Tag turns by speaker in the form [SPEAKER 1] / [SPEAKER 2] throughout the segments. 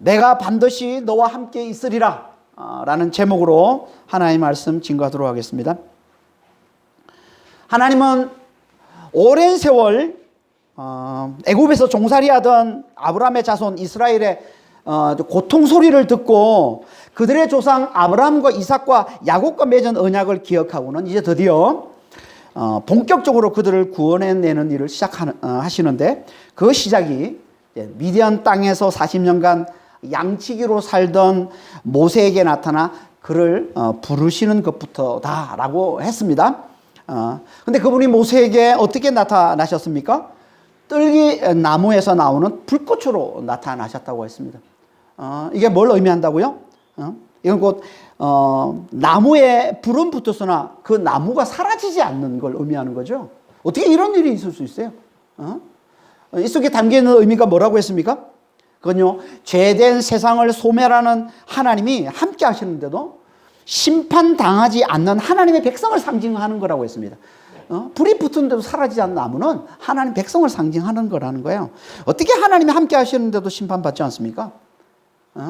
[SPEAKER 1] 내가 반드시 너와 함께 있으리라 라는 제목으로 하나님의 말씀 증거하도록 하겠습니다. 하나님은 오랜 세월 애굽에서 종살이하던 아브라함의 자손 이스라엘의 고통 소리를 듣고 그들의 조상 아브라함과 이삭과 야곱과 맺은 언약을 기억하고는 이제 드디어 본격적으로 그들을 구원해내는 일을 시작하시는데, 그 시작이 미디안 땅에서 40년간 양치기로 살던 모세에게 나타나 그를 부르시는 것부터다라고 했습니다. 근데 그분이 모세에게 어떻게 나타나셨습니까? 뜰기 나무에서 나오는 불꽃으로 나타나셨다고 했습니다. 이게 뭘 의미한다고요? 이건 곧 나무에 불은 붙었으나 그 나무가 사라지지 않는 걸 의미하는 거죠. 어떻게 이런 일이 있을 수 있어요? 이 속에 담겨있는 의미가 뭐라고 했습니까? 그건요, 죄된 세상을 소멸하는 하나님이 함께 하시는데도 심판당하지 않는 하나님의 백성을 상징하는 거라고 했습니다. 불이 붙은데도 사라지지 않는 나무는 하나님 백성을 상징하는 거라는 거예요. 어떻게 하나님이 함께 하시는데도 심판받지 않습니까?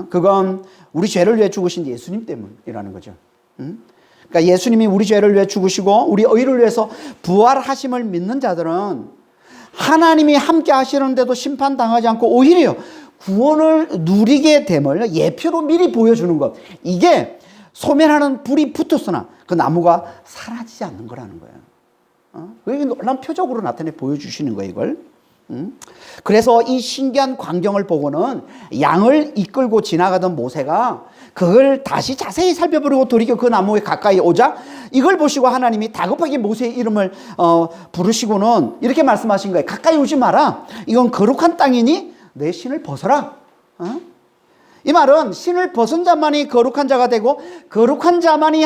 [SPEAKER 1] 그건 우리 죄를 위해 죽으신 예수님 때문이라는 거죠. 그러니까 예수님이 우리 죄를 위해 죽으시고 우리 의를 위해서 부활하심을 믿는 자들은 하나님이 함께 하시는데도 심판당하지 않고 오히려 구원을 누리게 됨을 예표로 미리 보여주는 것, 이게 소멸하는 불이 붙었으나 그 나무가 사라지지 않는 거라는 거예요. 이게 놀라운 표적으로 나타내 보여주시는 거예요, 이걸. 그래서 이 신기한 광경을 보고는 양을 이끌고 지나가던 모세가 그걸 다시 자세히 살펴보려고 돌이켜 그 나무에 가까이 오자, 이걸 보시고 하나님이 다급하게 모세의 이름을 부르시고는 이렇게 말씀하신 거예요. 가까이 오지 마라. 이건 거룩한 땅이니 내 신을 벗어라. 이 말은 신을 벗은 자만이 거룩한 자가 되고 거룩한 자만이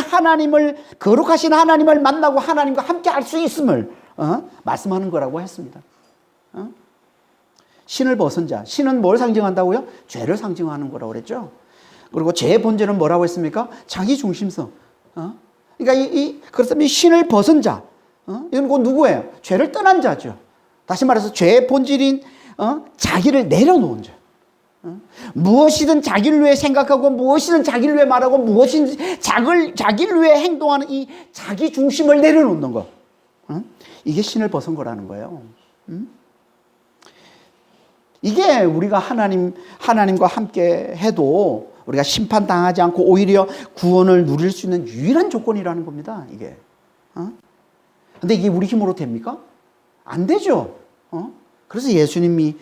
[SPEAKER 1] 거룩하신 하나님을 만나고 하나님과 함께 할 수 있음을 말씀하는 거라고 했습니다. 신을 벗은 자, 신은 뭘 상징한다고요? 죄를 상징하는 거라고 그랬죠. 그리고 죄의 본질은 뭐라고 했습니까? 자기 중심성. 그러니까 그렇다면 신을 벗은 자, 이건 곧 누구예요? 죄를 떠난 자죠. 다시 말해서 죄의 본질인 자기를 내려놓은 자. 무엇이든 자기를 위해 생각하고 무엇이든 자기를 위해 말하고 무엇이든 자기를 위해 행동하는 이 자기 중심을 내려놓는 것, 이게 신을 벗은 거라는 거예요. 이게 우리가 하나님과 함께 해도 우리가 심판당하지 않고 오히려 구원을 누릴 수 있는 유일한 조건이라는 겁니다, 이게. 근데 이게 우리 힘으로 됩니까? 안 되죠. 그래서 예수님이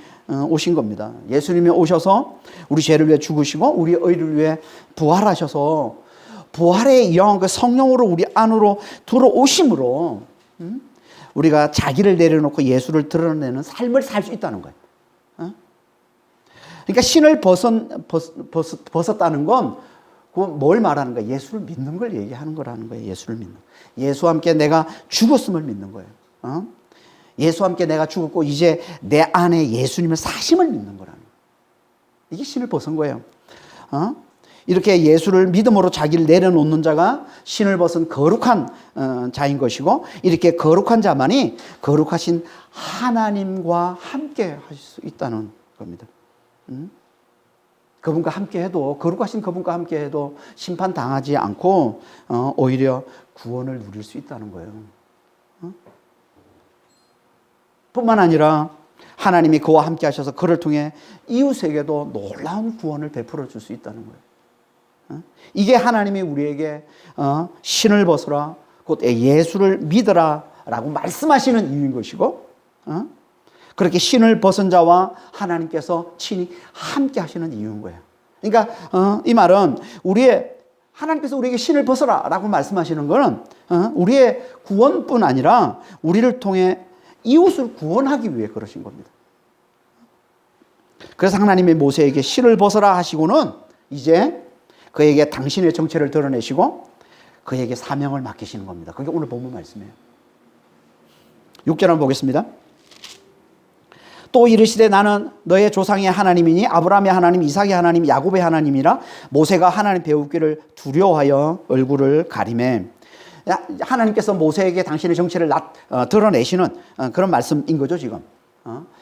[SPEAKER 1] 오신 겁니다. 예수님이 오셔서 우리 죄를 위해 죽으시고 우리 의를 위해 부활하셔서 부활의 영원 그 성령으로 우리 안으로 들어오심으로 우리가 자기를 내려놓고 예수를 드러내는 삶을 살 수 있다는 거예요. 그러니까 신을 벗었다는 건 뭘 말하는 거예요? 예수를 믿는 걸 얘기하는 거라는 거예요. 예수를 믿는. 예수와 함께 내가 죽었음을 믿는 거예요. 예수와 함께 내가 죽었고 이제 내 안에 예수님을 사심을 믿는 거라는 거예요. 이게 신을 벗은 거예요. 이렇게 예수를 믿음으로 자기를 내려놓는 자가 신을 벗은 거룩한 자인 것이고, 이렇게 거룩한 자만이 거룩하신 하나님과 함께 하실 수 있다는 겁니다. 그분과 함께 해도, 거룩하신 그분과 함께 해도 심판당하지 않고 오히려 구원을 누릴 수 있다는 거예요. 뿐만 아니라 하나님이 그와 함께 하셔서 그를 통해 이웃에게도 놀라운 구원을 베풀어 줄 수 있다는 거예요. 이게 하나님이 우리에게 신을 벗으라, 곧 예수를 믿으라 라고 말씀하시는 이유인 것이고, 그렇게 신을 벗은 자와 하나님께서 친히 함께 하시는 이유인 거예요. 그러니까 이 말은 하나님께서 우리에게 신을 벗어라 라고 말씀하시는 것은 우리의 구원뿐 아니라 우리를 통해 이웃을 구원하기 위해 그러신 겁니다. 그래서 하나님이 모세에게 신을 벗어라 하시고는 이제 그에게 당신의 정체를 드러내시고 그에게 사명을 맡기시는 겁니다. 그게 오늘 본문 말씀이에요. 6절 한번 보겠습니다. 또 이르시되 나는 너의 조상의 하나님이니 아브라함의 하나님, 이삭의 하나님, 야곱의 하나님이라. 모세가 하나님 배우기를 두려워하여 얼굴을 가리매. 하나님께서 모세에게 당신의 정체를 드러내시는 그런 말씀인 거죠, 지금.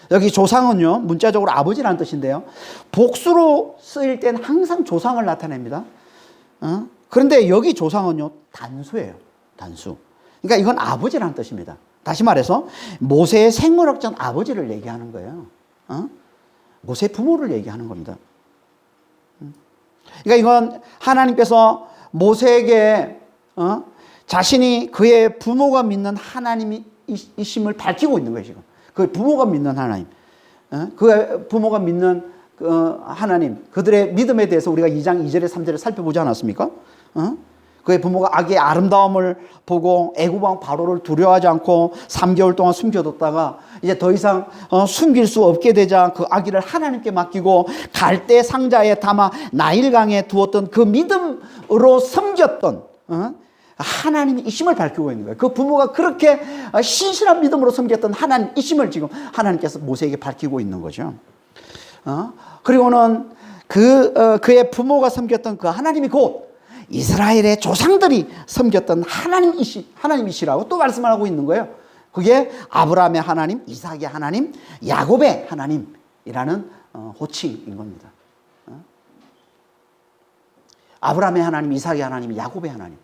[SPEAKER 1] 여기 조상은요, 문자적으로 아버지라는 뜻인데요. 복수로 쓰일 땐 항상 조상을 나타냅니다. 그런데 여기 조상은요, 단수예요. 단수. 그러니까 이건 아버지라는 뜻입니다. 다시 말해서 모세의 생물학적 아버지를 얘기하는 거예요. 모세 부모를 얘기하는 겁니다. 그러니까 이건 하나님께서 모세에게 자신이 그의 부모가 믿는 하나님이심을 밝히고 있는 거예요, 지금. 그 부모가 믿는 하나님. 그 부모가 믿는 하나님. 그들의 믿음에 대해서 우리가 2장 2절에 3절에 살펴보지 않았습니까? 그의 부모가 아기의 아름다움을 보고 애굽 왕 바로를 두려워하지 않고 3개월 동안 숨겨뒀다가 이제 더 이상 숨길 수 없게 되자 그 아기를 하나님께 맡기고 갈대 상자에 담아 나일강에 두었던 그 믿음으로 섬겼던 하나님이심을 밝히고 있는 거예요. 그 부모가 그렇게 신실한 믿음으로 섬겼던 하나님이심을 지금 하나님께서 모세에게 밝히고 있는 거죠. 그리고는 그의 부모가 섬겼던 그 하나님이 곧 이스라엘의 조상들이 섬겼던 하나님이시라고 또 말씀을 하고 있는 거예요. 그게 아브라함의 하나님, 이삭의 하나님, 야곱의 하나님이라는 호칭인 겁니다. 아브라함의 하나님, 이삭의 하나님, 야곱의 하나님.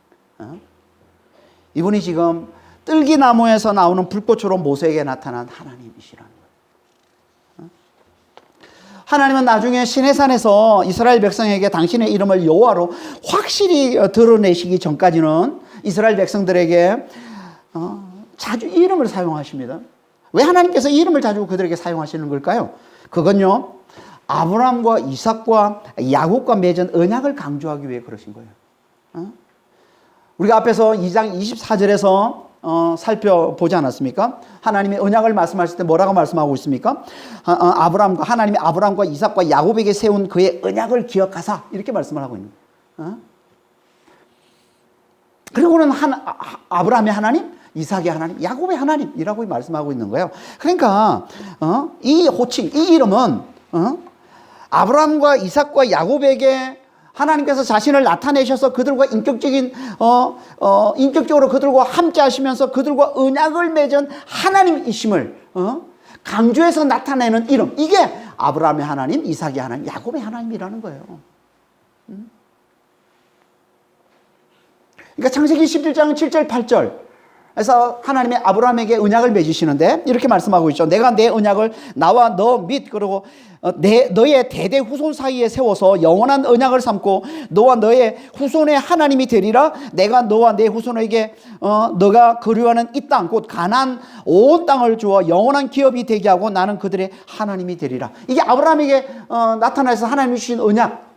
[SPEAKER 1] 이분이 지금 뜰기나무에서 나오는 불꽃으로 모세에게 나타난 하나님이시라는 거예요. 하나님은 나중에 시내산에서 이스라엘 백성에게 당신의 이름을 여호와로 확실히 드러내시기 전까지는 이스라엘 백성들에게 자주 이 이름을 사용하십니다. 왜 하나님께서 이 이름을 자주 그들에게 사용하시는 걸까요? 그건요, 아브라함과 이삭과 야곱과 맺은 언약을 강조하기 위해 그러신 거예요. 우리가 앞에서 2장 24절에서 살펴보지 않았습니까? 하나님의 언약을 말씀하실 때 뭐라고 말씀하고 있습니까? 하나님이 아브라함과 이삭과 야곱에게 세운 그의 언약을 기억하사 이렇게 말씀을 하고 있는 거예요. 그리고는 아브라함의 하나님, 이삭의 하나님, 야곱의 하나님이라고 말씀하고 있는 거예요. 그러니까 이 호칭, 이 이름은 아브라함과 이삭과 야곱에게 하나님께서 자신을 나타내셔서 그들과 인격적으로 그들과 함께 하시면서 그들과 언약을 맺은 하나님이심을 강조해서 나타내는 이름. 이게 아브라함의 하나님, 이삭의 하나님, 야곱의 하나님이라는 거예요. 그러니까 창세기 17장 7절 8절 그래서 하나님이 아브라함에게 언약을 맺으시는데 이렇게 말씀하고 있죠. 내가 내 언약을 나와 너 및 그리고 너의 대대 후손 사이에 세워서 영원한 언약을 삼고 너와 너의 후손의 하나님이 되리라. 내가 너와 내 후손에게 너가 거류하는 이 땅 곧 가나안 온 땅을 주어 영원한 기업이 되게 하고 나는 그들의 하나님이 되리라. 이게 아브라함에게 나타나서 하나님이 주신 언약.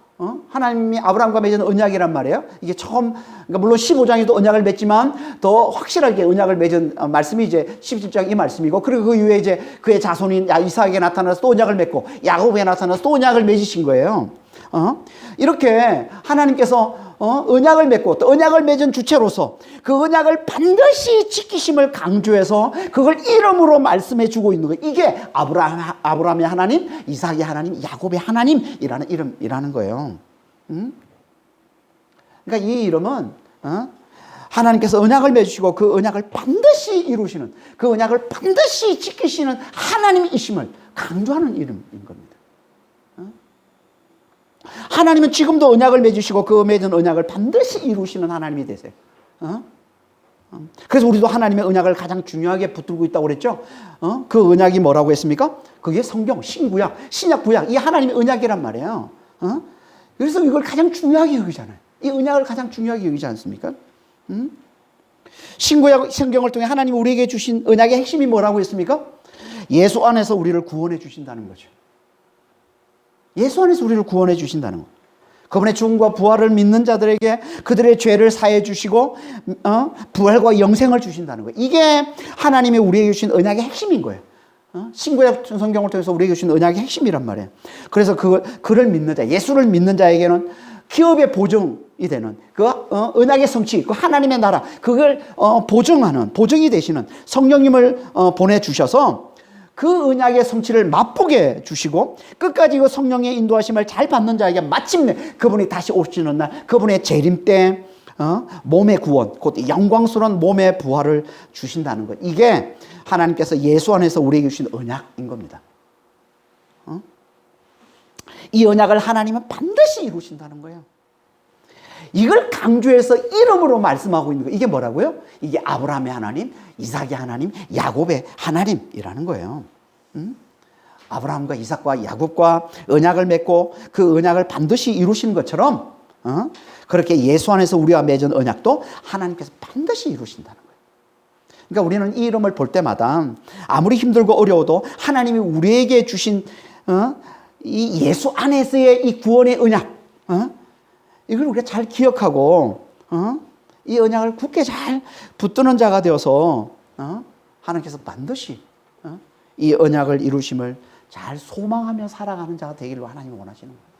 [SPEAKER 1] 하나님이 아브라함과 맺은 언약이란 말이에요. 이게 처음, 그러니까 물론 15장에도 언약을 맺지만 더 확실하게 언약을 맺은 말씀이 이제 17장 이 말씀이고, 그리고 그 이후에 이제 그의 자손인 이삭에게 나타나서 또 언약을 맺고, 야곱에게 나타나서 또 언약을 맺으신 거예요. 이렇게 하나님께서 언약을 맺고 또 언약을 맺은 주체로서 그 언약을 반드시 지키심을 강조해서 그걸 이름으로 말씀해 주고 있는 거예요. 이게 아브라함의 하나님, 이삭의 하나님, 야곱의 하나님이라는 이름이라는 거예요. 그러니까 이 이름은 하나님께서 언약을 맺으시고 그 언약을 반드시 이루시는, 그 언약을 반드시 지키시는 하나님이심을 강조하는 이름인 겁니다. 하나님은 지금도 언약을 맺으시고 그 맺은 언약을 반드시 이루시는 하나님이 되세요. 그래서 우리도 하나님의 언약을 가장 중요하게 붙들고 있다고 그랬죠. 그 언약이 뭐라고 했습니까? 그게 성경, 신구약, 신약, 구약, 이 하나님의 언약이란 말이에요. 그래서 이걸 가장 중요하게 여기잖아요. 이 언약을 가장 중요하게 여기지 않습니까? 신구약 성경을 통해 하나님이 우리에게 주신 언약의 핵심이 뭐라고 했습니까? 예수 안에서 우리를 구원해 주신다는 거죠. 예수 안에서 우리를 구원해 주신다는 것. 그분의 죽음과 부활을 믿는 자들에게 그들의 죄를 사해 주시고 부활과 영생을 주신다는 거예요. 이게 하나님이 우리에게 주신 언약의 핵심인 거예요. 신구약 성경을 통해서 우리에게 주신 언약의 핵심이란 말이에요. 그래서 그를 믿는 자, 예수를 믿는 자에게는 기업의 보증이 되는 그 언약의 성취, 그 하나님의 나라, 그걸 보증하는, 보증이 되시는 성령님을 보내주셔서 그 언약의 성취를 맛보게 주시고 끝까지 그 성령의 인도하심을 잘 받는 자에게 마침내 그분이 다시 오시는 날, 그분의 재림 때 몸의 구원, 곧 영광스러운 몸의 부활을 주신다는 것. 이게 하나님께서 예수 안에서 우리에게 주신 언약인 겁니다. 이 언약을 하나님은 반드시 이루신다는 거예요. 이걸 강조해서 이름으로 말씀하고 있는 거. 이게 뭐라고요? 이게 아브라함의 하나님, 이삭의 하나님, 야곱의 하나님이라는 거예요. 아브라함과 이삭과 야곱과 언약을 맺고 그 언약을 반드시 이루신 것처럼 그렇게 예수 안에서 우리와 맺은 언약도 하나님께서 반드시 이루신다는 거예요. 그러니까 우리는 이 이름을 볼 때마다 아무리 힘들고 어려워도 하나님이 우리에게 주신 이 예수 안에서의 이 구원의 언약, 이걸 우리가 잘 기억하고 이 언약을 굳게 잘 붙드는 자가 되어서 하나님께서 반드시 이 언약을 이루심을 잘 소망하며 살아가는 자가 되기를 하나님이 원하시는 거예요.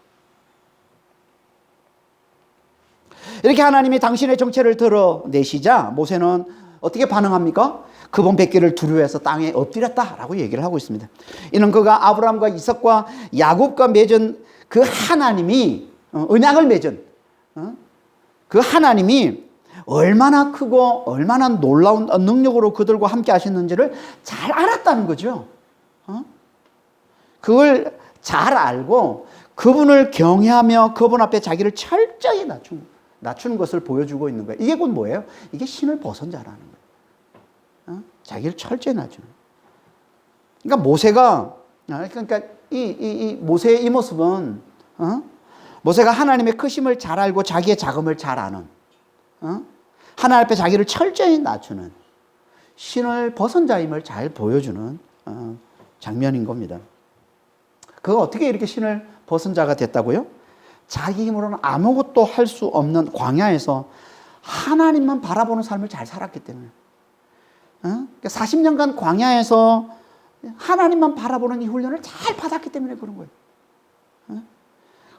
[SPEAKER 1] 이렇게 하나님이 당신의 정체를 드러내시자 모세는 어떻게 반응합니까? 그분 뵙기를 두려워해서 땅에 엎드렸다라고 얘기를 하고 있습니다. 이는 그가 아브라함과 이삭과 야곱과 맺은 그 하나님이 언약을 맺은 그 하나님이 얼마나 크고 얼마나 놀라운 능력으로 그들과 함께 하셨는지를 잘 알았다는 거죠. 그걸 잘 알고 그분을 경외하며 그분 앞에 자기를 철저히 낮추는 것을 보여주고 있는 거예요. 이게 곧 뭐예요? 이게 신을 벗은 자라는 거예요. 자기를 철저히 낮추는. 그러니까 모세가 이 모세의 이 모습은 모세가 하나님의 크심을 잘 알고 자기의 작음을 잘 아는 하나님 앞에 자기를 철저히 낮추는 신을 벗은 자임을 잘 보여주는 장면인 겁니다. 그가 어떻게 이렇게 신을 벗은 자가 됐다고요? 자기 힘으로는 아무것도 할 수 없는 광야에서 하나님만 바라보는 삶을 잘 살았기 때문에 40년간 광야에서 하나님만 바라보는 이 훈련을 잘 받았기 때문에 그런 거예요.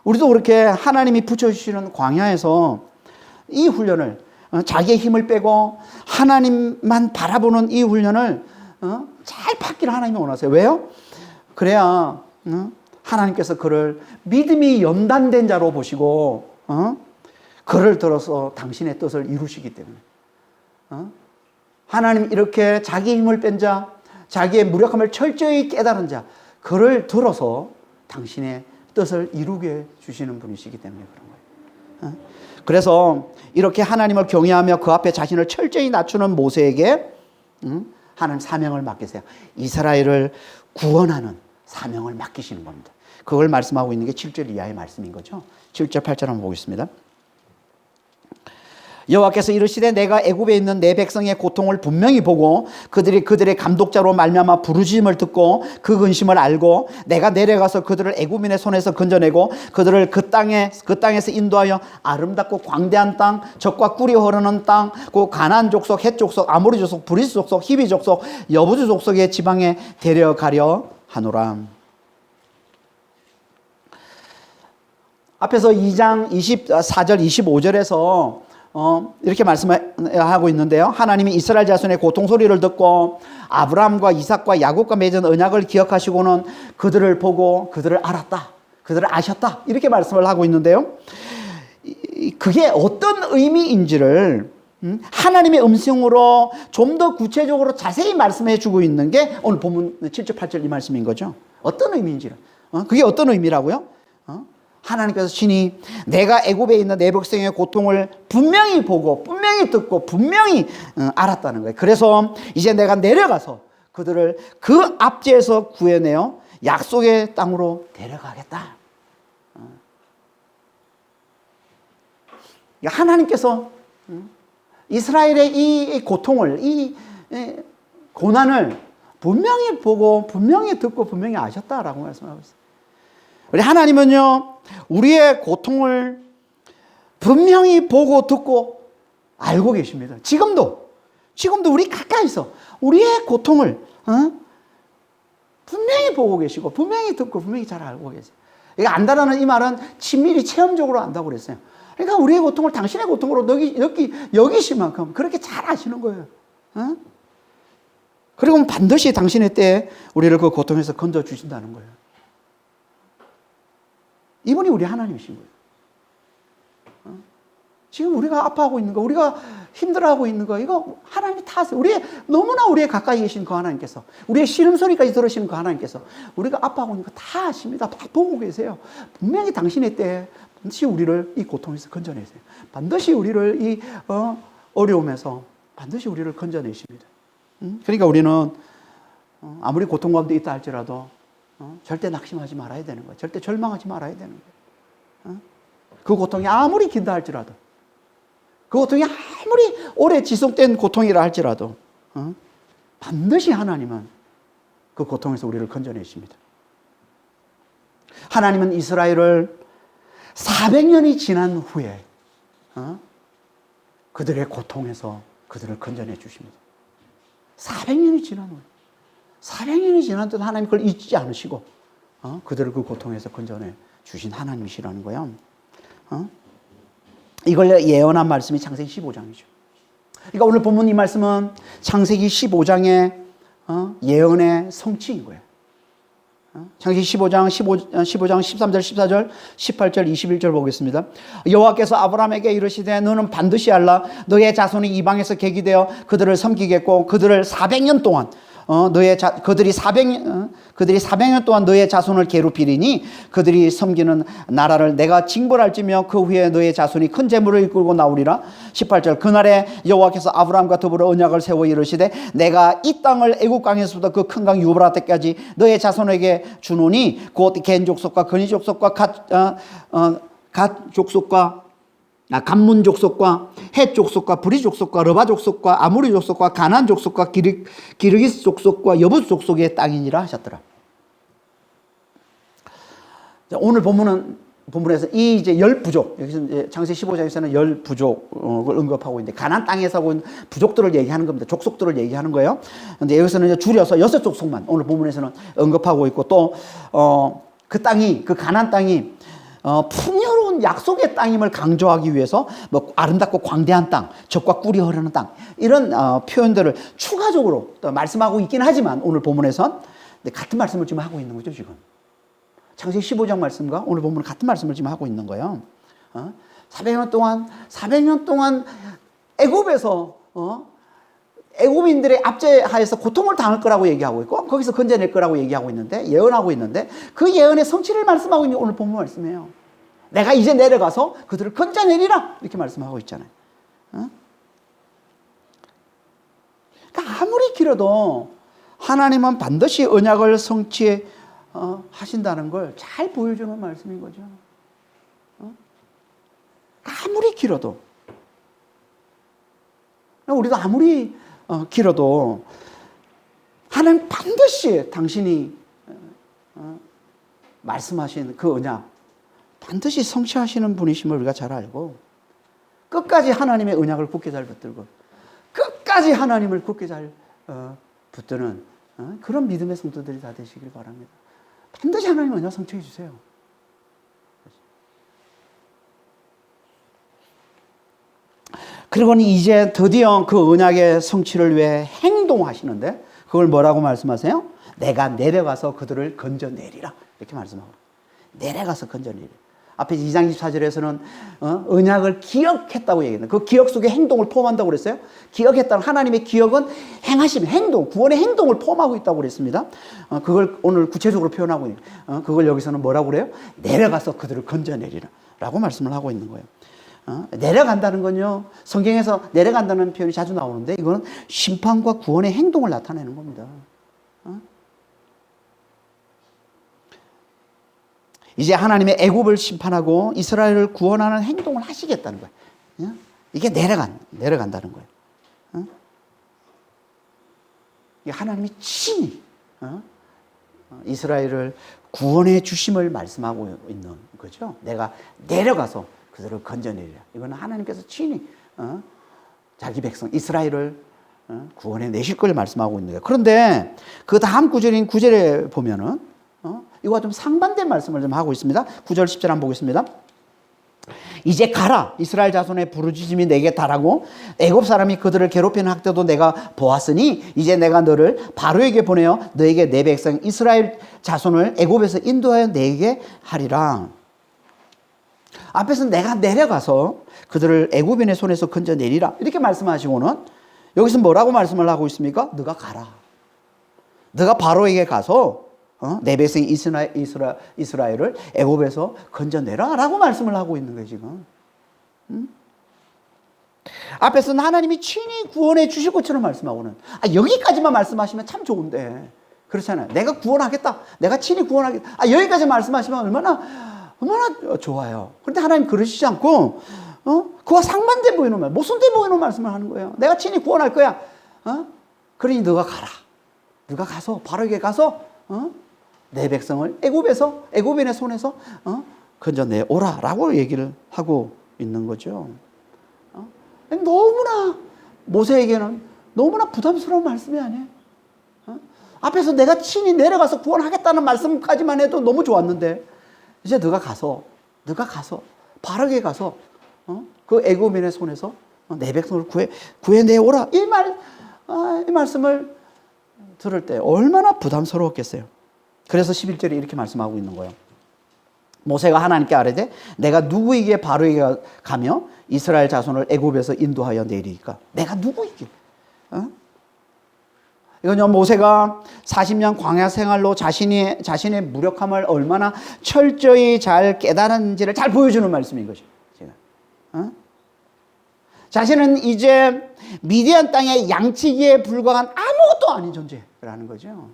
[SPEAKER 1] 우리도 그렇게 하나님이 붙여주시는 광야에서 이 훈련을 자기의 힘을 빼고 하나님만 바라보는 이 훈련을 잘 받기를 하나님이 원하세요. 왜요? 그래야 하나님께서 그를 믿음이 연단된 자로 보시고 그를 들어서 당신의 뜻을 이루시기 때문에 하나님 이렇게 자기 힘을 뺀 자, 자기의 무력함을 철저히 깨달은 자, 그를 들어서 당신의 뜻을 이루게 주시는 분이시기 때문에 그런 거예요. 그래서 이렇게 하나님을 경외하며 그 앞에 자신을 철저히 낮추는 모세에게 하나님 사명을 맡기세요. 이스라엘을 구원하는 사명을 맡기시는 겁니다. 그걸 말씀하고 있는 게 7절 이하의 말씀인 거죠. 7절 8절 한번 보겠습니다. 여호와께서 이르시되 내가 애굽에 있는 내 백성의 고통을 분명히 보고 그들이 그들의 감독자로 말미암아 부르짖음을 듣고 그 근심을 알고 내가 내려가서 그들을 애굽인의 손에서 건져내고 그들을 그 땅에서 인도하여 아름답고 광대한 땅, 젖과 꿀이 흐르는 땅, 그 가나안 족속, 헷 족속, 아모리 족속, 브리스 족속, 히비 족속, 여부수 족속의 지방에 데려가려 하노라. 앞에서 2장 24절 25절에서 이렇게 말씀하고 있는데요. 하나님이 이스라엘 자손의 고통 소리를 듣고 아브라함과 이삭과 야곱과 맺은 언약을 기억하시고는 그들을 보고 그들을 알았다. 그들을 아셨다. 이렇게 말씀을 하고 있는데요. 그게 어떤 의미인지를 하나님의 음성으로 좀 더 구체적으로 자세히 말씀해 주고 있는 게 오늘 본문 7절 8절 이 말씀인 거죠. 어떤 의미인지를. 그게 어떤 의미라고요? 하나님께서 친히 내가 애굽에 있는 내 백성의 고통을 분명히 보고 분명히 듣고 분명히 알았다는 거예요. 그래서 이제 내가 내려가서 그들을 그 압제에서 구해내어 약속의 땅으로 데려가겠다. 하나님께서 이스라엘의 이 고통을, 이 고난을 분명히 보고 분명히 듣고 분명히 아셨다라고 말씀하고 있어요. 우리 하나님은요, 우리의 고통을 분명히 보고 듣고 알고 계십니다. 지금도 우리 가까이서 우리의 고통을 분명히 보고 계시고 분명히 듣고 분명히 잘 알고 계세요. 이거 안다라는 이 말은 친밀히 체험적으로 안다고 그랬어요. 그러니까 우리의 고통을 당신의 고통으로 여기실 만큼 그렇게 잘 아시는 거예요. 그리고 반드시 당신의 때에 우리를 그 고통에서 건져주신다는 거예요. 이분이 우리 하나님이신 거예요. 지금 우리가 아파하고 있는 거, 우리가 힘들어하고 있는 거, 이거 하나님이 다 아세요. 너무나 우리의 가까이 계신 그 하나님께서, 우리의 신음소리까지 들으시는 그 하나님께서 우리가 아파하고 있는 거 다 아십니다. 다 보고 계세요. 분명히 당신의 때에 반드시 우리를 이 고통에서 건져내세요. 반드시 우리를 이 어려움에서 반드시 우리를 건져내십니다. 그러니까 우리는 아무리 고통 가운데 있다 할지라도 절대 낙심하지 말아야 되는 거예요. 절대 절망하지 말아야 되는 거예요. 그 고통이 아무리 긴다 할지라도, 그 고통이 아무리 오래 지속된 고통이라 할지라도 반드시 하나님은 그 고통에서 우리를 건져내십니다. 하나님은 이스라엘을 400년이 지난 후에 그들의 고통에서 그들을 건져내 주십니다. 400년이 지난 후에, 400년이 지난 때도 하나님 그걸 잊지 않으시고 그들을 그 고통에서 건져내 주신 하나님이시라는 거예요. 이걸 예언한 말씀이 창세기 15장이죠. 그러니까 오늘 본문 이 말씀은 창세기 15장의 예언의 성취인 거예요. 창세기 15장 13절, 14절, 18절, 21절 보겠습니다. 여호와께서 아브라함에게 이르시되 너는 반드시 알라. 너의 자손이 이방에서 계기되어 그들을 섬기겠고 그들을 400년 동안 그들이 400년 동안 너의 자손을 괴롭히리니 그들이 섬기는 나라를 내가 징벌할지며 그 후에 너의 자손이 큰 재물을 이끌고 나오리라. 18절 그날에 여호와께서 아브라함과 더불어 언약을 세워 이르시되 내가 이 땅을 애굽 강에서부터 그 큰 강 유브라데까지 너의 자손에게 주노니 곧 겐 족속과 거니 족속과 갓 족속과 감문 족속과 헷 족속과 브리 족속과 르바 족속과 아무리 족속과 가나안 족속과 기르기스 족속과 여부스 족속의 땅이니라 하셨더라. 오늘 본문에서 이 이제 10부족, 여기서 이제 창세기 15장에서는 10부족을 언급하고 있는데 가나안 땅에서 하고 있는 부족들을 얘기하는 겁니다. 족속들을 얘기하는 거예요. 근데 여기서는 이제 줄여서 6족속만 오늘 본문에서는 언급하고 있고 또 그 땅이, 그 가나안 땅이 풍요로운 약속의 땅임을 강조하기 위해서 뭐 아름답고 광대한 땅, 젖과 꿀이 흐르는 땅, 이런 표현들을 추가적으로 또 말씀하고 있긴 하지만 오늘 본문에선 같은 말씀을 지금 하고 있는 거죠. 지금 창세기 15장 말씀과 오늘 본문은 같은 말씀을 지금 하고 있는 거예요. 400년 동안 애굽에서 애굽인들의 압제하에서 고통을 당할 거라고 얘기하고 있고 거기서 건져낼 거라고 얘기하고 있는데, 예언하고 있는데 그 예언의 성취를 말씀하고 있는 오늘 본문 말씀이에요. 내가 이제 내려가서 그들을 건져내리라 이렇게 말씀하고 있잖아요. 그러니까 아무리 길어도 하나님은 반드시 언약을 성취하신다는 걸 잘 보여주는 말씀인 거죠. 아무리 길어도, 우리도 아무리 길어도 하나님 반드시 당신이 말씀하신 그 언약 반드시 성취하시는 분이심을 우리가 잘 알고 끝까지 하나님의 언약을 굳게 잘 붙들고 끝까지 하나님을 굳게 잘 붙드는 그런 믿음의 성도들이 다 되시길 바랍니다. 반드시 하나님 언약 성취해 주세요. 그리고는 이제 드디어 그 언약의 성취를 위해 행동하시는데 그걸 뭐라고 말씀하세요? 내가 내려가서 그들을 건져내리라 이렇게 말씀하고, 내려가서 건져내리라. 앞에 2장 24절에서는 언약을 기억했다고 얘기했는데 그 기억 속에 행동을 포함한다고 그랬어요. 기억했다는 하나님의 기억은 행하심, 행동, 구원의 행동을 포함하고 있다고 그랬습니다. 그걸 오늘 구체적으로 표현하고 있는, 그걸 여기서는 뭐라고 그래요? 내려가서 그들을 건져내리라 라고 말씀을 하고 있는 거예요. 내려간다는 건요, 성경에서 내려간다는 표현이 자주 나오는데 이거는 심판과 구원의 행동을 나타내는 겁니다. 이제 하나님의 애굽을 심판하고 이스라엘을 구원하는 행동을 하시겠다는 거예요. 이게 내려간다는 거예요. 하나님이 친히 이스라엘을 구원해 주심을 말씀하고 있는 거죠. 내가 내려가서 그들을 건져내리라. 이거는 하나님께서 친히 자기 백성 이스라엘을 구원해 내실 걸 말씀하고 있는 거예요. 그런데 그 다음 구절인 9절에 보면은 이거와 좀 상반된 말씀을 좀 하고 있습니다. 9절 10절 한번 보겠습니다. 이제 가라, 이스라엘 자손의 부르짖음이 내게 달하고 애굽 사람이 그들을 괴롭히는 학대도 내가 보았으니 이제 내가 너를 바로에게 보내어 너에게 내 백성 이스라엘 자손을 애굽에서 인도하여 내게 하리라. 앞에서 내가 내려가서 그들을 애굽인의 손에서 건져내리라 이렇게 말씀하시고는 여기서 뭐라고 말씀을 하고 있습니까? 너가 가라. 너가 바로에게 가서 내 백성 이스라엘을 애굽에서 건져내라 라고 말씀을 하고 있는 거예요 지금. 앞에서는 하나님이 친히 구원해 주실 것처럼 말씀하고는 여기까지만 말씀하시면 참 좋은데 그렇잖아요. 내가 구원하겠다. 내가 친히 구원하겠다. 여기까지 말씀하시면 얼마나 좋아요. 그런데 하나님 그러시지 않고 그와 상반돼 보이는 말, 모순돼 보이는 말씀을 하는 거예요. 내가 친히 구원할 거야. 그러니 너가 가라. 너가 가서 바로에게 가서 내 백성을 애굽인의 손에서 건져내 오라라고 얘기를 하고 있는 거죠. 너무나 모세에게는 너무나 부담스러운 말씀이 아니에요. 앞에서 내가 친히 내려가서 구원하겠다는 말씀까지만 해도 너무 좋았는데 이제 너가 가서 바로에게 가서 그 애굽인의 손에서 내 백성을 구해내오라 이 말씀을 들을 때 얼마나 부담스러웠겠어요. 그래서 11절에 이렇게 말씀하고 있는 거예요. 모세가 하나님께 아뢰되 내가 누구에게 바로에게 가며 이스라엘 자손을 애굽에서 인도하여 내리까? 내가 누구에게? 이건요, 모세가 40년 광야 생활로 자신의 무력함을 얼마나 철저히 잘 깨달은지를 잘 보여주는 말씀인 거죠. 자신은 이제 미디안 땅의 양치기에 불과한 아무것도 아닌 존재라는 거죠.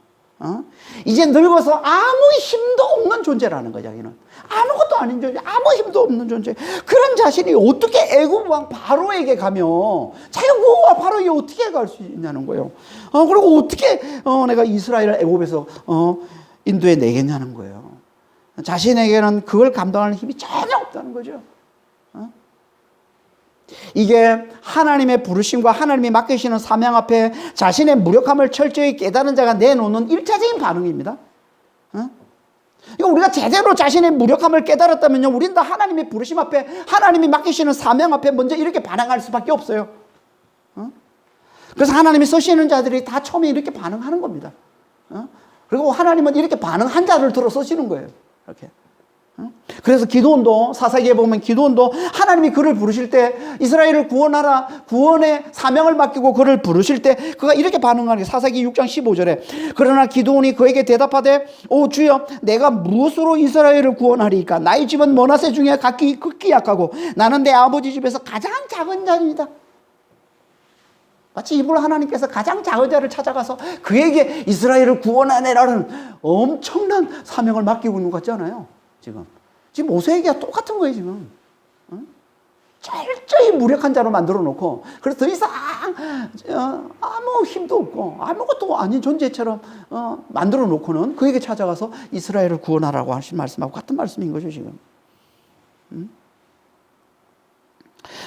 [SPEAKER 1] 이제 늙어서 아무 힘도 없는 존재라는 거죠. 자기는 아무것도 아닌 존재, 아무 힘도 없는 존재. 그런 자신이 어떻게 애굽 왕 바로에게 가며 자기가 그 바로에게 어떻게 갈 수 있냐는 거예요. 그리고 어떻게 내가 이스라엘을 애굽에서 인도해 내겠냐는 거예요. 자신에게는 그걸 감당하는 힘이 전혀 없다는 거죠. 이게 하나님의 부르심과 하나님이 맡기시는 사명 앞에 자신의 무력함을 철저히 깨달은 자가 내놓는 1차적인 반응입니다. 그러니까 우리가 제대로 자신의 무력함을 깨달았다면요, 우리는 다 하나님의 부르심 앞에, 하나님이 맡기시는 사명 앞에 먼저 이렇게 반응할 수밖에 없어요. 그래서 하나님이 쓰시는 자들이 다 처음에 이렇게 반응하는 겁니다. 그리고 하나님은 이렇게 반응한 자를 들어 쓰시는 거예요. 이렇게. 그래서 기드온도, 사사기에 보면 기드온도 하나님이 그를 부르실 때 이스라엘을 구원하라, 구원의 사명을 맡기고 그를 부르실 때 그가 이렇게 반응하는 게 사사기 6장 15절에 그러나 기드온이 그에게 대답하되 오 주여 내가 무엇으로 이스라엘을 구원하리까? 나의 집은 머나세 중에 극히 약하고 나는 내 아버지 집에서 가장 작은 자입니다. 마치 이불 하나님께서 가장 작은 자를 찾아가서 그에게 이스라엘을 구원하내라는 엄청난 사명을 맡기고 있는 것 같잖아요. 지금 모세에게 똑같은 거예요, 지금. 철저히 무력한 자로 만들어 놓고, 그래서 더 이상, 아무 힘도 없고, 아무것도 아닌 존재처럼, 만들어 놓고는 그에게 찾아가서 이스라엘을 구원하라고 하신 말씀하고 같은 말씀인 거죠, 지금.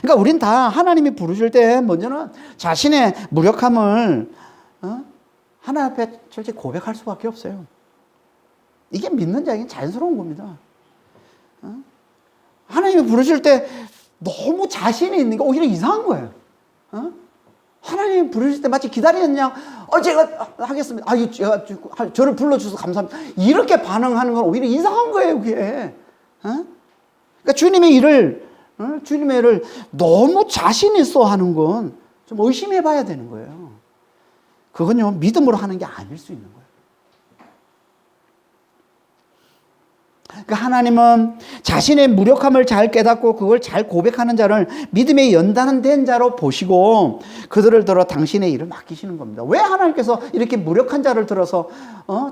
[SPEAKER 1] 그러니까 우린 다 하나님이 부르실 때 먼저는 자신의 무력함을, 하나님 앞에 철저히 고백할 수밖에 없어요. 이게 믿는 자에게는 자연스러운 겁니다. 하나님이 부르실 때 너무 자신이 있는 게 오히려 이상한 거예요. 하나님이 부르실 때 마치 기다리는 양, 제가 하겠습니다. 제가 저를 불러주셔서 감사합니다. 이렇게 반응하는 건 오히려 이상한 거예요, 그게. 그러니까 주님의 일을 너무 자신 있어 하는 건 좀 의심해 봐야 되는 거예요. 그건요, 믿음으로 하는 게 아닐 수 있는 거예요. 그러니까 하나님은 자신의 무력함을 잘 깨닫고 그걸 잘 고백하는 자를 믿음의 연단된 자로 보시고 그들을 들어 당신의 일을 맡기시는 겁니다. 왜 하나님께서 이렇게 무력한 자를 들어서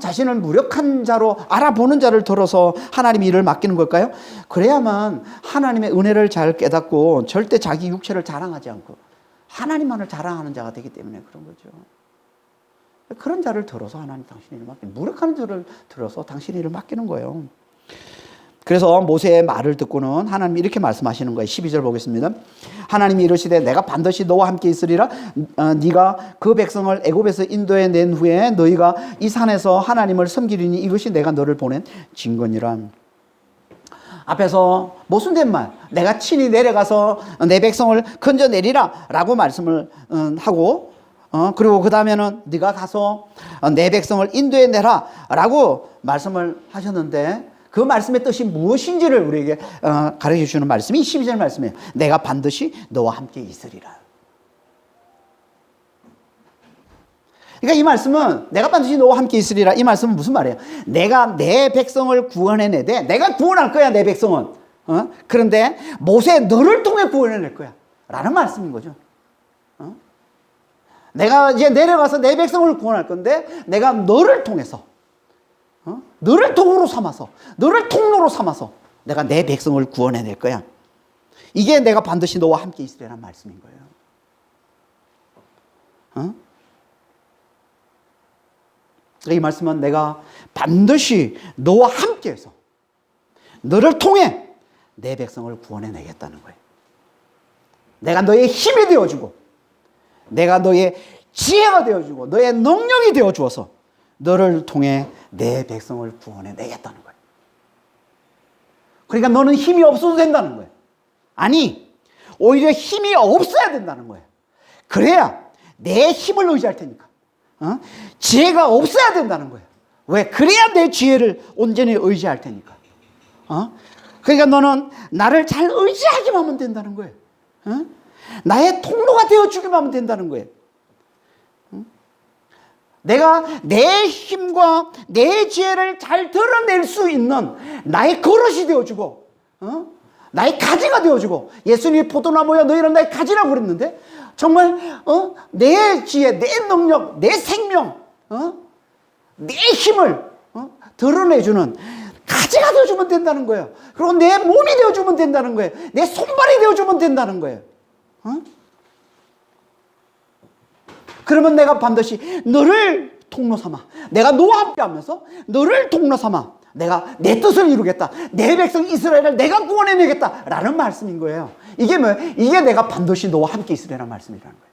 [SPEAKER 1] 자신을 무력한 자로 알아보는 자를 들어서 하나님이 일을 맡기는 걸까요? 그래야만 하나님의 은혜를 잘 깨닫고 절대 자기 육체를 자랑하지 않고 하나님만을 자랑하는 자가 되기 때문에 그런 거죠. 그런 자를 들어서 하나님 당신의 일을 맡기는, 무력한 자를 들어서 당신의 일을 맡기는 거예요. 그래서 모세의 말을 듣고는 하나님이 이렇게 말씀하시는 거예요. 12절 보겠습니다. 하나님이 이르시되 내가 반드시 너와 함께 있으리라. 네가 그 백성을 애굽에서 인도해 낸 후에 너희가 이 산에서 하나님을 섬기리니 이것이 내가 너를 보낸 증거니라. 앞에서 모순된 말, 내가 친히 내려가서 내 백성을 건져내리라 라고 말씀을 하고, 그리고 그 다음에는 네가 가서 내 백성을 인도해 내라 라고 말씀을 하셨는데, 그 말씀의 뜻이 무엇인지를 우리에게 가르쳐 주는 말씀이 12절 말씀이에요. 내가 반드시 너와 함께 있으리라. 그러니까 이 말씀은 내가 반드시 너와 함께 있으리라. 이 말씀은 무슨 말이에요? 내가 내 백성을 구원해내되 내가 구원할 거야, 내 백성은. 그런데 모세 너를 통해 구원해낼 거야 라는 말씀인 거죠. 내가 이제 내려가서 내 백성을 구원할 건데 내가 너를 통해서, 너를 통으로 삼아서, 너를 통로로 삼아서 내가 내 백성을 구원해낼 거야. 이게 내가 반드시 너와 함께 있으리라는 말씀인 거예요. 이 말씀은 내가 반드시 너와 함께해서 너를 통해 내 백성을 구원해내겠다는 거예요. 내가 너의 힘이 되어주고 내가 너의 지혜가 되어주고 너의 능력이 되어주어서 너를 통해 내 백성을 구원해내겠다는 거예요. 그러니까 너는 힘이 없어도 된다는 거예요. 아니, 오히려 힘이 없어야 된다는 거예요. 그래야 내 힘을 의지할 테니까. 지혜가 없어야 된다는 거예요. 왜? 그래야 내 지혜를 온전히 의지할 테니까. 그러니까 너는 나를 잘 의지하기만 하면 된다는 거예요. 나의 통로가 되어주기만 하면 된다는 거예요. 내가 내 힘과 내 지혜를 잘 드러낼 수 있는 나의 그릇이 되어주고, 나의 가지가 되어주고, 예수님이 포도나무야 너희는 나의 가지라고 그랬는데 정말 내 지혜, 내 능력, 내 생명, 내 힘을 드러내주는 가지가 되어주면 된다는 거예요. 그리고 내 몸이 되어주면 된다는 거예요. 내 손발이 되어주면 된다는 거예요. 그러면 내가 반드시 너를 통로 삼아, 내가 너와 함께 하면서 너를 통로 삼아 내가 내 뜻을 이루겠다, 내 백성 이스라엘을 내가 구원해내겠다 라는 말씀인 거예요. 이게 뭐예요? 이게 내가 반드시 너와 함께 있으리라는 말씀이라는 거예요.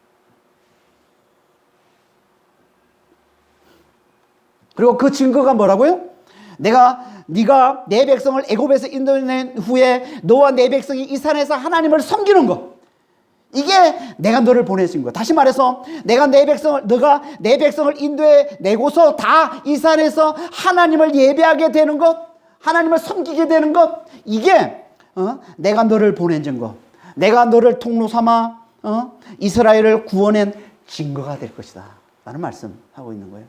[SPEAKER 1] 그리고 그 증거가 뭐라고요? 네가 내 백성을 애굽에서 인도낸 후에 너와 내 백성이 이 산에서 하나님을 섬기는 것, 이게 내가 너를 보내신 거야. 다시 말해서 너가 내 백성을 인도해 내고서 다 이 산에서 하나님을 예배하게 되는 것, 하나님을 섬기게 되는 것, 이게 내가 너를 보낸 증거, 내가 너를 통로 삼아 이스라엘을 구원한 증거가 될 것이다 라는 말씀하고 있는 거예요.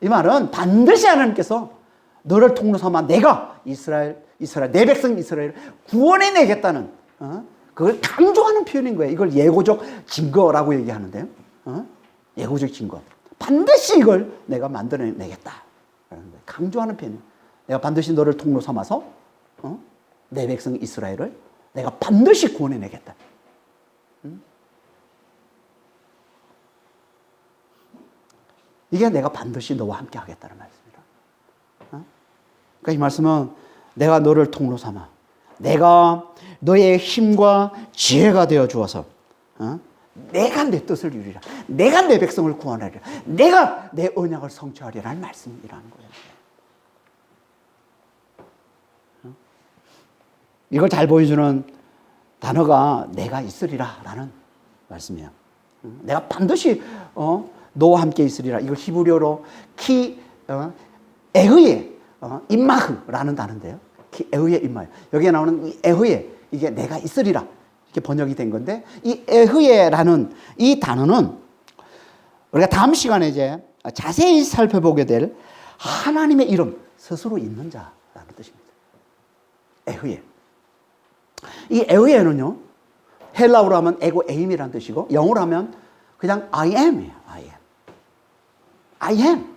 [SPEAKER 1] 이 말은 반드시 하나님께서 너를 통로 삼아 내가 이스라엘 내 백성 이스라엘을 구원해내겠다는 그걸 강조하는 표현인 거예요. 이걸 예고적 증거라고 얘기하는데요. 예고적 증거. 반드시 이걸 내가 만들어내겠다. 강조하는 표현이에요. 내가 반드시 너를 통로 삼아서 내 백성 이스라엘을 내가 반드시 구원해내겠다. 이게 내가 반드시 너와 함께 하겠다는 말씀이다. 그러니까 이 말씀은 내가 너를 통로 삼아 내가 너의 힘과 지혜가 되어 주어서 내가 내 뜻을 이루리라, 내가 내 백성을 구원하리라, 내가 내 언약을 성취하리라는 말씀이라는 거예요. 이걸 잘 보여주는 단어가 내가 있으리라 라는 말씀이에요. 내가 반드시 너와 함께 있으리라. 이걸 히브리어로 에흐예 임마흐라는 단어인데요. 에흐예 임마흐. 여기에 나오는 이 에흐예, 이게 내가 있으리라 이렇게 번역이 된 건데, 이 에흐예라는 이 단어는 우리가 다음 시간에 이제 자세히 살펴보게 될 하나님의 이름, 스스로 있는 자라는 뜻입니다. 에흐예. 이 에흐예는요, 헬라어로 하면 에고 에임이라는 뜻이고, 영어로 하면 그냥 I am이에요. I am.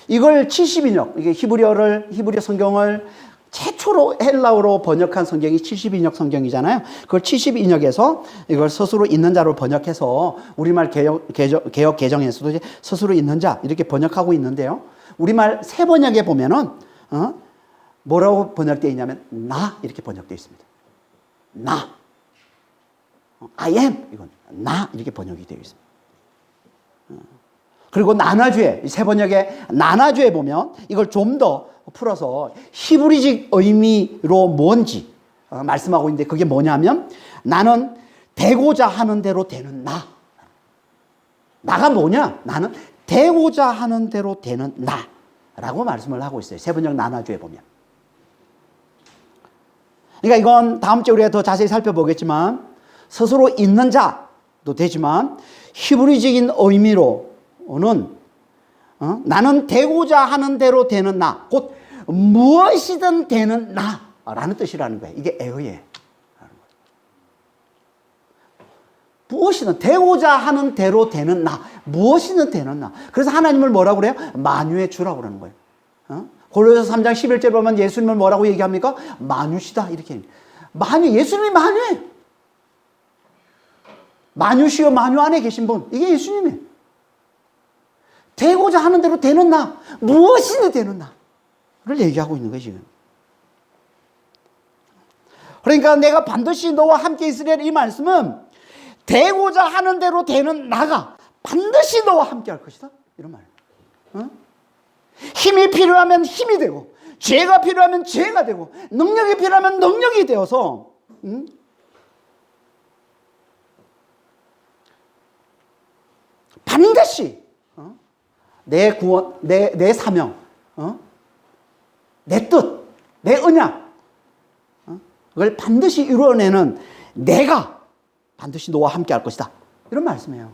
[SPEAKER 1] 이걸 72역, 이게 히브리어 성경을 최초로 헬라어로 번역한 성경이 72역 성경이잖아요. 그걸 72역에서 이걸 스스로 있는 자로 번역해서 우리말 개역 개정에서도 이제 스스로 있는 자 이렇게 번역하고 있는데요. 우리말 새 번역에 보면은 뭐라고 번역되어 있냐면 나 이렇게 번역되어 있습니다. 나. I am 이건 나 이렇게 번역이 되어 있습니다. 그리고 나나주에, 새 번역의 나나주에 보면 이걸 좀 더 풀어서 히브리식 의미로 뭔지 말씀하고 있는데, 그게 뭐냐면 나는 되고자 하는 대로 되는 나. 나가 뭐냐? 나는 되고자 하는 대로 되는 나. 라고 말씀을 하고 있어요. 세번역 난화주에 보면. 그러니까 이건 다음 주에 우리가 더 자세히 살펴보겠지만 스스로 있는 자도 되지만 히브리적인 의미로는 나는 되고자 하는 대로 되는 나, 곧 무엇이든 되는 나라는 뜻이라는 거예요. 이게 에어예요. 무엇이든 되고자 하는 대로 되는 나, 무엇이든 되는 나. 그래서 하나님을 뭐라고 그래요? 만유의 주라고 그러는 거예요. 골로새서 3장 11절 보면 예수님을 뭐라고 얘기합니까? 만유시다 이렇게. 만유, 예수님이 만유예요. 만유시여 만유 안에 계신 분, 이게 예수님이에요. 되고자 하는 대로 되는 나, 무엇이든 되는 나를 얘기하고 있는 거예요 지금. 그러니까 내가 반드시 너와 함께 있으리라 이 말씀은 되고자 하는 대로 되는 나가 반드시 너와 함께 할 것이다 이런 말이에요. 힘이 필요하면 힘이 되고, 죄가 필요하면 죄가 되고, 능력이 필요하면 능력이 되어서 반드시 내 구원, 내 사명, 내 뜻, 내 언약, 그걸 반드시 이루어내는 내가 반드시 너와 함께 할 것이다 이런 말씀이에요.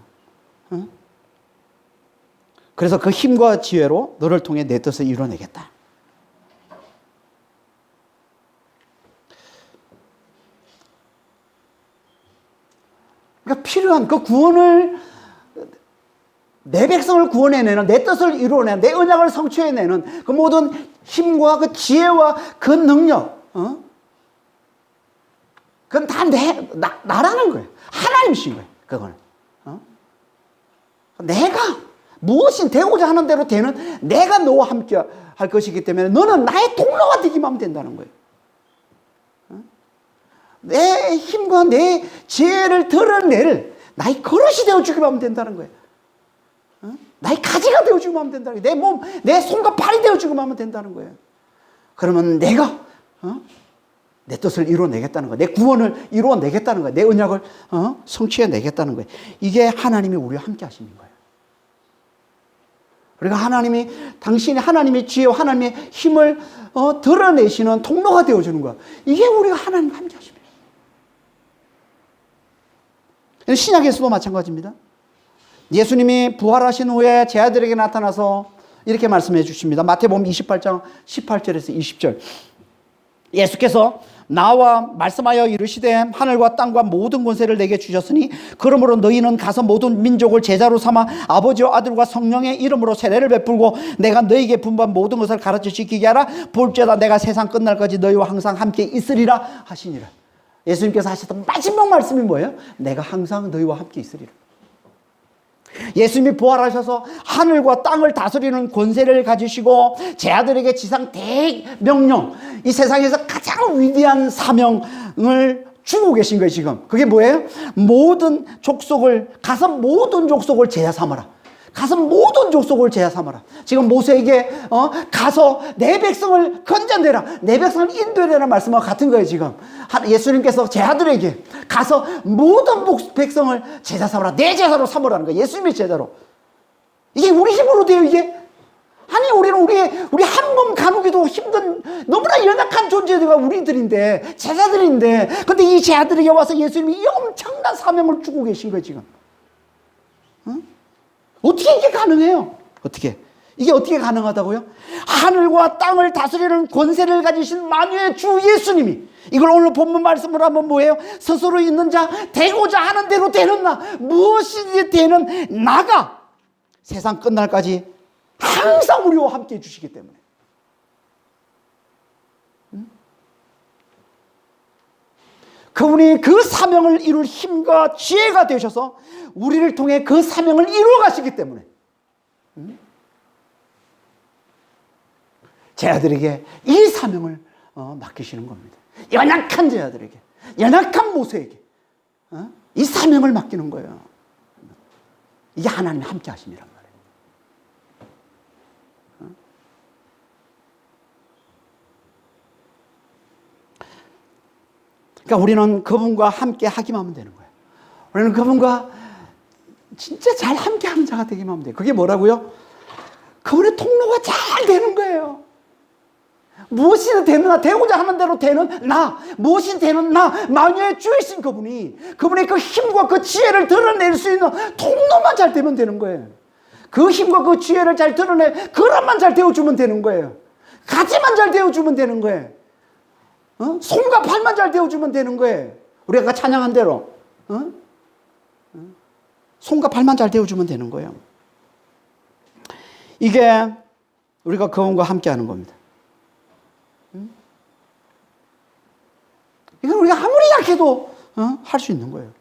[SPEAKER 1] 그래서 그 힘과 지혜로 너를 통해 내 뜻을 이루어내겠다. 그러니까 필요한 그 구원을, 내 백성을 구원해내는, 내 뜻을 이루어내는, 내 언약을 성취해내는 그 모든 힘과 그 지혜와 그 능력, 그건 다 나라는 거예요. 하나님이신 거예요. 그건. 내가 무엇이 되고자 하는 대로 되는 내가 너와 함께 할 것이기 때문에 너는 나의 통로가 되기만 하면 된다는 거예요. 내 힘과 내 지혜를 드러낼 나의 그릇이 되어주기만 하면 된다는 거예요. 나의 가지가 되어주기만 하면 된다는 거예요. 내 몸, 내 손과 발이 되어주기만 하면 된다는 거예요. 그러면 내가 내 뜻을 이루어내겠다는 거예요. 내 구원을 이루어내겠다는 거예요. 내 언약을 성취해내겠다는 거예요. 이게 하나님이 우리와 함께 하시는 거예요. 그러니까 당신이 하나님의 지혜와 하나님의 힘을 드러내시는 통로가 되어주는 거야. 이게 우리가 하나님과 함께 하십니다. 신약에서도 마찬가지입니다. 예수님이 부활하신 후에 제 아들에게 나타나서 이렇게 말씀해 주십니다. 마태복음 28장 18절에서 20절. 예수께서 나와 말씀하여 이르시되 하늘과 땅과 모든 권세를 내게 주셨으니 그러므로 너희는 가서 모든 민족을 제자로 삼아 아버지와 아들과 성령의 이름으로 세례를 베풀고 내가 너희에게 분부한 모든 것을 가르쳐 지키게 하라. 볼지어다 내가 세상 끝날까지 너희와 항상 함께 있으리라 하시니라. 예수님께서 하셨던 마지막 말씀이 뭐예요? 내가 항상 너희와 함께 있으리라. 예수님이 부활하셔서 하늘과 땅을 다스리는 권세를 가지시고 제 아들에게 지상 대명령, 이 세상에서 가장 위대한 사명을 주고 계신 거예요 지금. 그게 뭐예요? 가서 모든 족속을 제자 삼아라. 가서 모든 족속을 제자 삼아라. 지금 모세에게 가서 내 백성을 건져내라, 내 백성을 인도해내라 말씀과 같은 거예요 지금. 예수님께서 제 아들에게 가서 모든 백성을 제자 삼아라, 내 제자로 삼으라는 거예요. 예수님의 제자로. 이게 우리 힘으로 돼요 이게? 아니 우리는 우리 한 몸 가누기도 힘든 너무나 연약한 존재가 우리들인데, 제자들인데, 근데 이 제 아들에게 와서 예수님이 이 엄청난 사명을 주고 계신 거예요 지금. 어떻게 이게 가능해요? 이게 어떻게 가능하다고요? 하늘과 땅을 다스리는 권세를 가지신 만유의 주 예수님이, 이걸 오늘 본문 말씀으로 하면 뭐예요? 스스로 있는 자, 되고자 하는 대로 되는 나, 무엇이든지 되는 나가 세상 끝날까지 항상 우리와 함께 해주시기 때문에. 그분이 그 사명을 이룰 힘과 지혜가 되셔서 우리를 통해 그 사명을 이루어 가시기 때문에 제 아들에게 이 사명을 맡기시는 겁니다. 연약한 제 아들에게, 연약한 모세에게 이 사명을 맡기는 거예요. 이게 하나님이 함께 하심이란 말이에요. 그러니까 우리는 그분과 함께 하기만 하면 되는 거예요. 우리는 그분과 진짜 잘 함께 하는 자가 되기만 하면 돼요. 그게 뭐라고요? 그분의 통로가 잘 되는 거예요. 무엇이든 되는 나, 되고자 하는 대로 되는 나, 무엇이든 되는 나, 만유의 주이신 그분이, 그분의 그 힘과 그 지혜를 드러낼 수 있는 통로만 잘 되면 되는 거예요. 그 힘과 그 지혜를 잘 드러내, 그릇만 잘 되어주면 되는 거예요. 가지만 잘 되어주면 되는 거예요. 손과 발만 잘 되어주면 되는 거예요. 우리가 찬양한 대로 손과 발만 잘 되어주면 되는 거예요. 이게 우리가 그분과 함께 하는 겁니다. 이건 우리가 아무리 약해도 할 수 있는 거예요.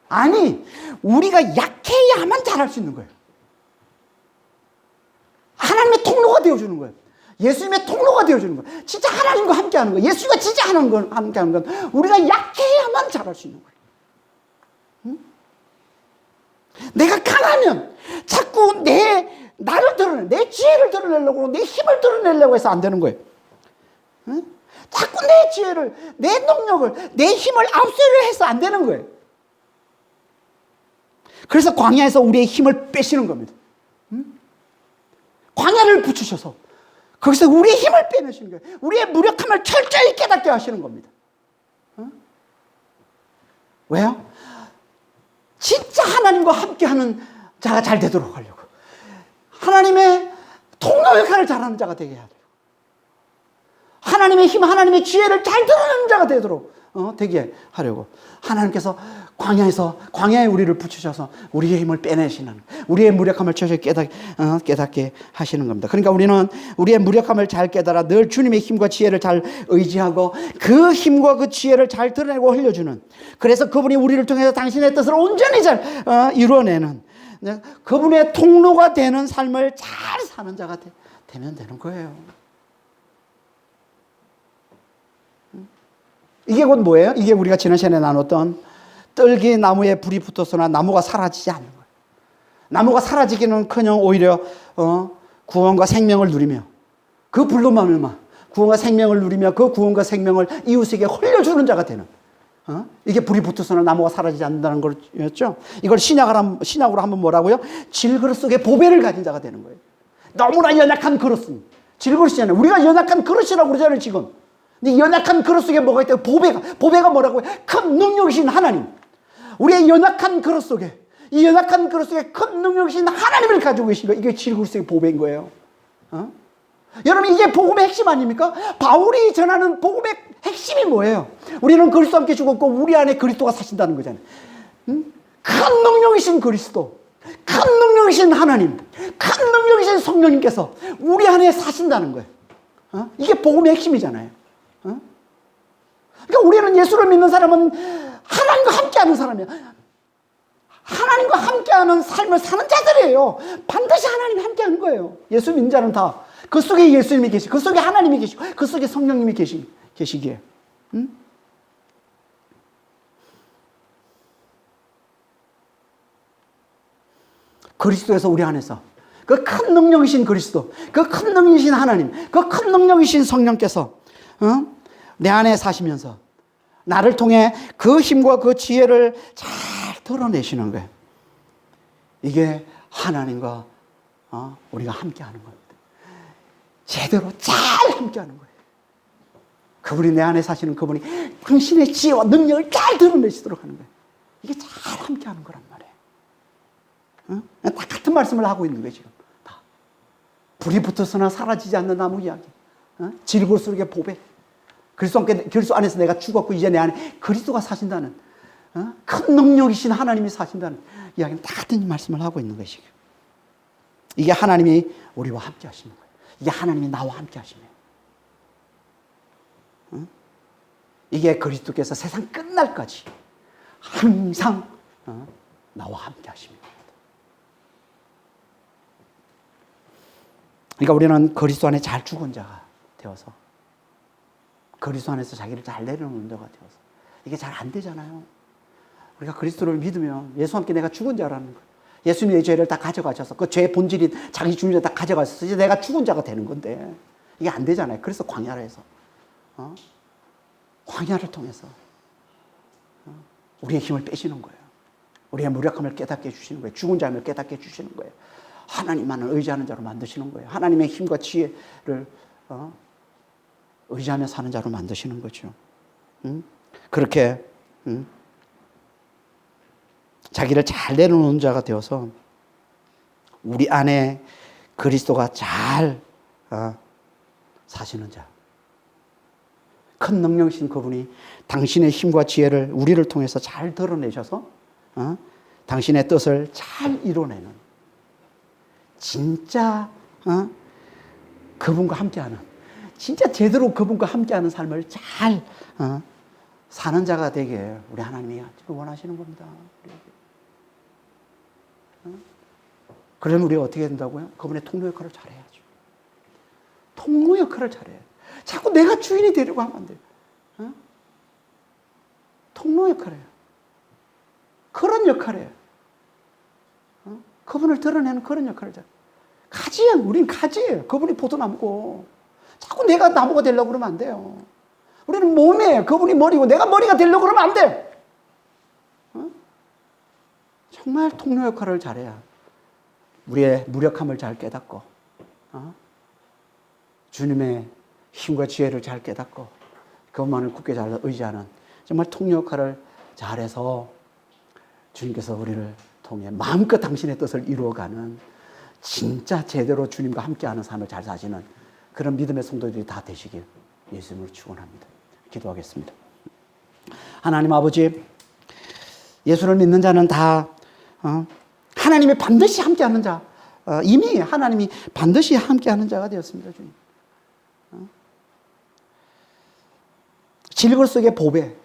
[SPEAKER 1] 아니, 우리가 약해야만 잘할 수 있는 거예요. 하나님의 통로가 되어주는 거예요. 예수님의 통로가 되어주는 거예요. 진짜 하나님과 함께하는 거예요. 예수가 진짜 하나님과 함께하는 건 우리가 약해야만 잘할 수 있는 거예요. 내가 강하면 자꾸 나를 드러내, 내 지혜를 드러내려고, 내 힘을 드러내려고 해서 안 되는 거예요. 자꾸 내 지혜를, 내 능력을, 내 힘을 앞세우려 해서 안 되는 거예요. 그래서 광야에서 우리의 힘을 빼시는 겁니다. 광야를 붙이셔서 거기서 우리의 힘을 빼내시는 거예요. 우리의 무력함을 철저히 깨닫게 하시는 겁니다. 왜요? 진짜 하나님과 함께하는 자가 잘 되도록 하려고. 하나님의 통로 역할을 잘하는 자가 되게 해야 돼요. 하나님의 힘, 하나님의 지혜를 잘 드러내는 자가 되도록 되게 하려고. 하나님께서 광야에 우리를 붙이셔서 우리의 힘을 빼내시는, 우리의 무력함을 철저히 깨닫게 하시는 겁니다. 그러니까 우리는 우리의 무력함을 잘 깨달아 늘 주님의 힘과 지혜를 잘 의지하고 그 힘과 그 지혜를 잘 드러내고 흘려주는, 그래서 그분이 우리를 통해서 당신의 뜻을 온전히 잘 이루어내는 그분의 통로가 되는 삶을 잘 사는 자가 되면 되는 거예요. 이게 곧 뭐예요? 이게 우리가 지난 시간에 나눴던 떨기 나무에 불이 붙었으나 나무가 사라지지 않는 거예요. 나무가 사라지기는커녕 오히려 구원과 생명을 누리며 그 불로 말미암아 구원과 생명을 누리며 그 구원과 생명을 이웃에게 흘려주는 자가 되는, 이게 불이 붙어서는 나무가 사라지지 않는다는 거였죠. 이걸 신약으로 하면 뭐라고요? 질그릇 속에 보배를 가진 자가 되는 거예요. 너무나 연약한 그릇은 질그릇이잖아요. 우리가 연약한 그릇이라고 그러잖아요 지금. 근데 연약한 그릇 속에 뭐가 있다고? 보배가 뭐라고요? 큰 능력이신 하나님. 우리의 연약한 그릇 속에, 이 연약한 그릇 속에 큰 능력이신 하나님을 가지고 계신 거예요. 이게 질그릇 속의 보배인 거예요. 여러분, 이게 복음의 핵심 아닙니까? 바울이 전하는 복음의 핵심이 뭐예요? 우리는 그리스도와 함께 죽었고 우리 안에 그리스도가 사신다는 거잖아요. 큰 능력이신 그리스도, 큰 능력이신 하나님, 큰 능력이신 성령님께서 우리 안에 사신다는 거예요. 이게 복음의 핵심이잖아요. 그러니까 우리는 예수를 믿는 사람은 하나님과 함께하는 사람이야. 하나님과 함께하는 삶을 사는 자들이에요. 반드시 하나님과 함께하는 거예요. 예수 믿는 자는 다 그 속에 예수님이 계시고 그 속에 하나님이 계시고 그 속에 성령님이 계시기에. 그리스도에서 우리 안에서 그 큰 능력이신 그리스도, 그 큰 능력이신 하나님, 그 큰 능력이신 성령께서 내 안에 사시면서 나를 통해 그 힘과 그 지혜를 잘 드러내시는 거예요. 이게 하나님과 우리가 함께하는 겁니다. 제대로 잘 함께하는 거예요. 그분이 내 안에 사시는 그분이 당신의 지혜와 능력을 잘 드러내시도록 하는 거예요. 이게 잘 함께하는 거란 말이에요. 다 같은 말씀을 하고 있는 거예요 지금. 다. 불이 붙어서나 사라지지 않는 나무 이야기, 질그릇 속의 보배, 그리스도 안에서 내가 죽었고 이제 내 안에 그리스도가 사신다는, 큰 능력이신 하나님이 사신다는 이야기는 다 같은 말씀을 하고 있는 것이고, 이게 하나님이 우리와 함께 하시는 거예요. 이게 하나님이 나와 함께 하시는 거예요. 이게 그리스도께서 세상 끝날까지 항상 나와 함께 하시는 겁니다. 그러니까 우리는 그리스도 안에 잘 죽은 자가 되어서 그리스도 안에서 자기를 잘 내려놓는 자가 되어서, 이게 잘 안 되잖아요. 우리가 그리스도를 믿으면 예수와 함께 내가 죽은 자라는 거예요. 예수님이 내 죄를 다 가져가셔서 그 죄의 본질인 자기 주인을 다 가져가셔서 이제 내가 죽은 자가 되는 건데 이게 안 되잖아요. 그래서 광야를 해서 광야를 통해서 우리의 힘을 빼시는 거예요. 우리의 무력함을 깨닫게 해주시는 거예요. 죽은 자임을 깨닫게 해주시는 거예요. 하나님만을 의지하는 자로 만드시는 거예요. 하나님의 힘과 지혜를 의지하며 사는 자로 만드시는 거죠. 그렇게 자기를 잘 내려놓는 자가 되어서 우리 안에 그리스도가 잘 사시는 자. 큰 능력이신 그분이 당신의 힘과 지혜를 우리를 통해서 잘 드러내셔서 당신의 뜻을 잘 이뤄내는 진짜 그분과 함께하는, 진짜 제대로 그분과 함께하는 삶을 잘 사는 자가 되게 우리 하나님이 원하시는 겁니다. 그러면 우리가 어떻게 된다고요? 그분의 통로 역할을 잘해야죠. 통로 역할을 잘해요. 자꾸 내가 주인이 되려고 하면 안 돼요. 통로 역할이에요. 그런 역할이에요. 그분을 드러내는 그런 역할을 잘해요. 가지예요. 우린 가지예요. 그분이 포도나무고. 자꾸 내가 나무가 되려고 그러면 안 돼요. 우리는 몸이에요. 그분이 머리고 내가 머리가 되려고 그러면 안 돼. 정말 통로 역할을 잘해야 우리의 무력함을 잘 깨닫고 주님의 힘과 지혜를 잘 깨닫고 그것만을 굳게 잘 의지하는 정말 통로 역할을 잘해서 주님께서 우리를 통해 마음껏 당신의 뜻을 이루어가는 진짜 제대로 주님과 함께하는 삶을 잘 사시는 그런 믿음의 성도들이 다 되시길 예수님으로 축원합니다. 기도하겠습니다. 하나님 아버지, 예수를 믿는 자는 다 하나님이 반드시 함께하는 자, 이미 하나님이 반드시 함께하는 자가 되었습니다. 주님. 질글 속의 보배,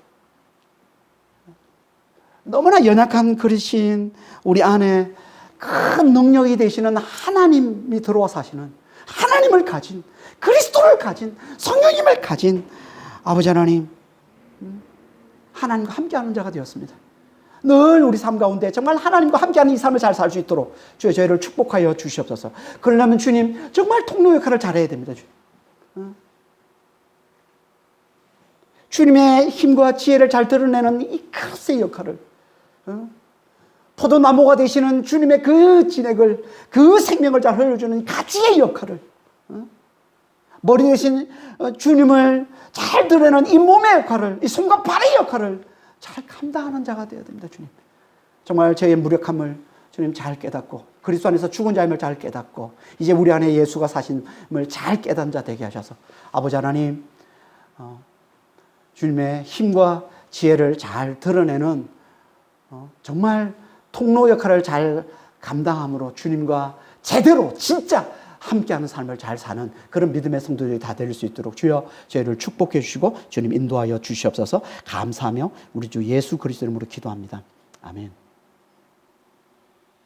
[SPEAKER 1] 너무나 연약한 그리신 우리 안에 큰 능력이 되시는 하나님이 들어와 사시는, 하나님을 가진, 그리스도를 가진, 성령님을 가진 아버지 하나님, 하나님과 함께하는 자가 되었습니다. 늘 우리 삶 가운데 정말 하나님과 함께하는 이 삶을 잘 살 수 있도록 주여 저희를 축복하여 주시옵소서. 그러려면 주님 정말 통로 역할을 잘해야 됩니다. 주님의 힘과 지혜를 잘 드러내는 이 크리스의 역할을, 포도나무가 되시는 주님의 그 진액을, 그 생명을 잘 흘려주는 가지의 역할을, 머리 대신 주님을 잘 드러내는 이 몸의 역할을, 이 손과 발의 역할을 잘 감당하는 자가 되어야 됩니다. 주님, 정말 저의 무력함을 주님 잘 깨닫고 그리스도 안에서 죽은 자임을 잘 깨닫고 이제 우리 안에 예수가 사심을 잘 깨닫는 자 되게 하셔서 아버지 하나님, 주님의 힘과 지혜를 잘 드러내는 정말 통로 역할을 잘 감당함으로 주님과 제대로 진짜 함께하는 삶을 잘 사는 그런 믿음의 성도들이 다 될 수 있도록 주여 저희를 축복해 주시고 주님 인도하여 주시옵소서. 감사하며 우리 주 예수 그리스도 이름으로 기도합니다. 아멘.